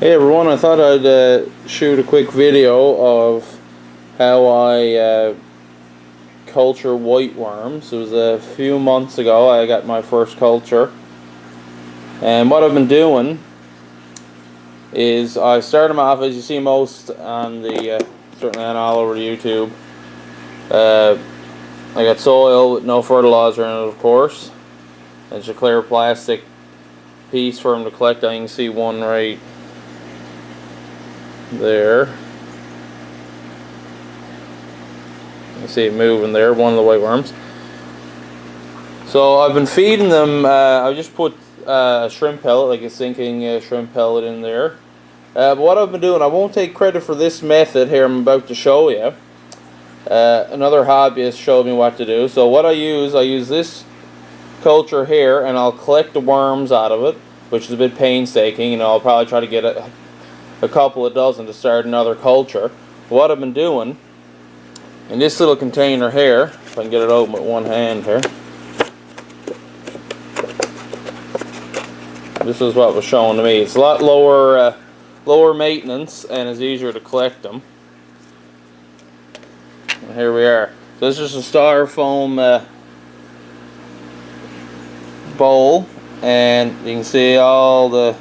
Hey everyone, I thought I'd shoot a quick video of how I culture whiteworms. It was a few months ago I got my first culture, and what I've been doing is I start them off, as you see most on the certainly on all over YouTube. I got soil with no fertilizer in it, of course. There's a clear plastic piece for them to collect on. You can see one right there. You see it moving there, one of the whiteworms. So I've been feeding them, I just put a shrimp pellet, like a sinking shrimp pellet in there. But what I've been doing, I won't take credit for this method here I'm about to show you. Another hobbyist showed me what to do. So what I use this culture here, and I'll collect the worms out of it, which is a bit painstaking. You know, I'll probably try to get a couple of dozen to start another culture. What I've been doing in this little container here, if I can get it open with one hand here, this is what was shown to me. It's a lot lower maintenance and it's easier to collect them. And here we are. So this is a styrofoam bowl, and you can see all the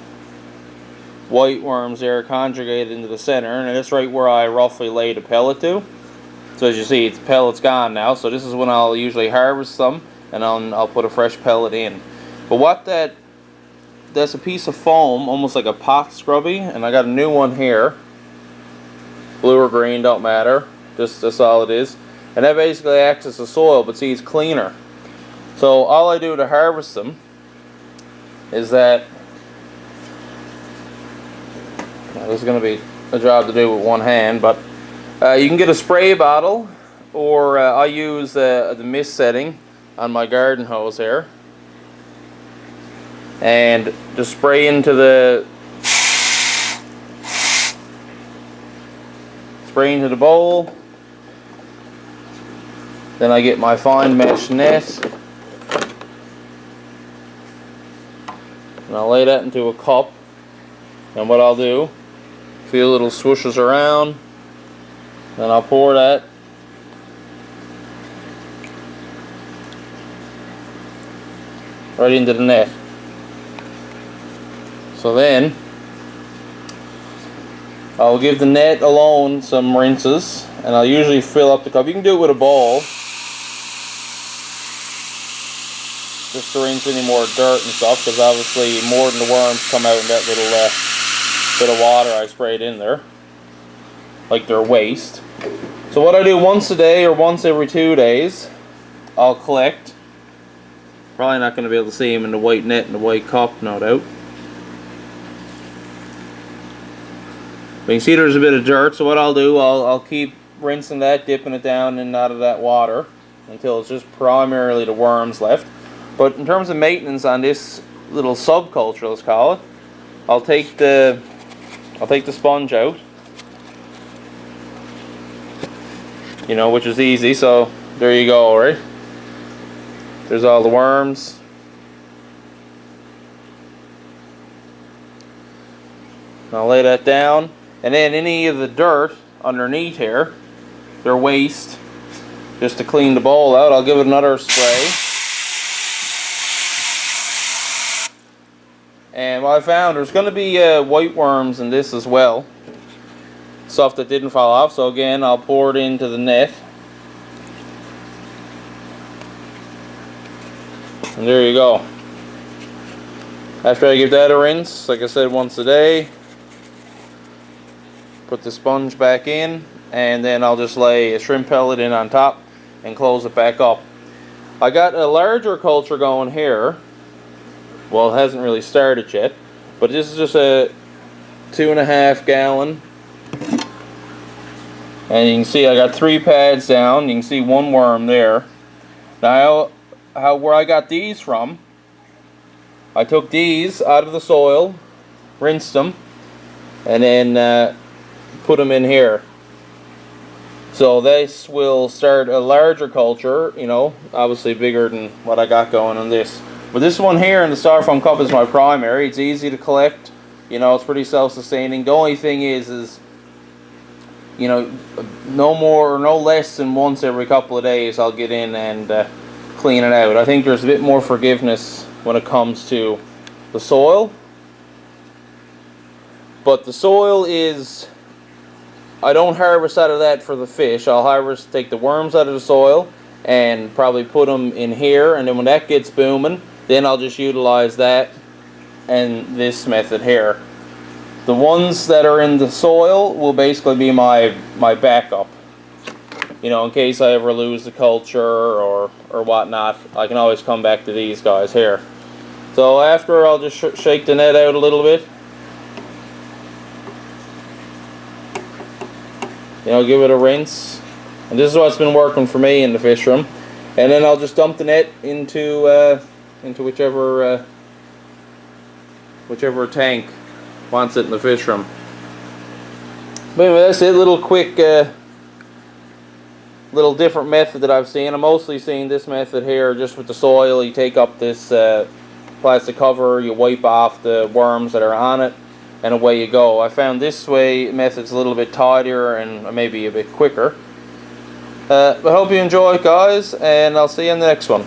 whiteworms there conjugated into the center, and that's right where I roughly laid a pellet to. So as you see, the pellet's gone now, so this is when I'll usually harvest them, and I'll put a fresh pellet in. But what that's a piece of foam, almost like a pot scrubby, and I got a new one here. Blue or green, don't matter, just that's all it is. And that basically acts as the soil, but see, it's cleaner. So all I do to harvest them is that, now this is going to be a job to do with one hand, but you can get a spray bottle, or I use the mist setting on my garden hose here, and just spray into the bowl. Then I get my fine mesh net, and I'll lay that into a cup. And what I'll do, feel little swooshes around, then I'll pour that right into the net. So then I'll give the net alone some rinses, and I'll usually fill up the cup. You can do it with a bowl, just to rinse any more dirt and stuff, because obviously more than the worms come out in that little bit of water I sprayed in there, like their waste. So what I do once a day or once every 2 days, I'll collect. Probably not going to be able to see them in the white net and the white cup, no doubt. But you can see there's a bit of dirt, so what I'll do, I'll keep rinsing that, dipping it down and out of that water until it's just primarily the worms left. But in terms of maintenance on this little subculture, let's call it, I'll take the sponge out, you know, which is easy. So there you go, right? There's all the worms. I'll lay that down, and then any of the dirt underneath here, their waste, just to clean the bowl out, I'll give it another spray. And what I found, there's going to be whiteworms in this as well, stuff that didn't fall off. So again, I'll pour it into the net, and there you go. After I give that a rinse, like I said, once a day, put the sponge back in, and then I'll just lay a shrimp pellet in on top and close it back up. I got a larger culture going here. Well, it hasn't really started yet, but this is just a 2.5 gallon, and you can see I got 3 pads down. You can see one worm there. Now where I got these from, I took these out of the soil, rinsed them, and then put them in here. So this will start a larger culture, you know, obviously bigger than what I got going on this. But this one here in the styrofoam cup is my primary. It's easy to collect. You know, it's pretty self-sustaining. The only thing is you know, no more or no less than once every couple of days I'll get in and clean it out. I think there's a bit more forgiveness when it comes to the soil. But the soil is, I don't harvest out of that for the fish. I'll take the worms out of the soil and probably put them in here, and then when that gets booming, then I'll just utilize that and this method here. The ones that are in the soil will basically be my backup. You know, in case I ever lose the culture or whatnot, I can always come back to these guys here. So after, I'll just shake the net out a little bit. You know, give it a rinse. And this is what's been working for me in the fish room. And then I'll just dump the net into whichever tank wants it in the fish room. But anyway, that's it. Little quick, little different method that I've seen. I'm mostly seeing this method here, just with the soil. You take up this plastic cover, you wipe off the worms that are on it, and away you go. I found this method's a little bit tidier and maybe a bit quicker. But I hope you enjoy it, guys, and I'll see you in the next one.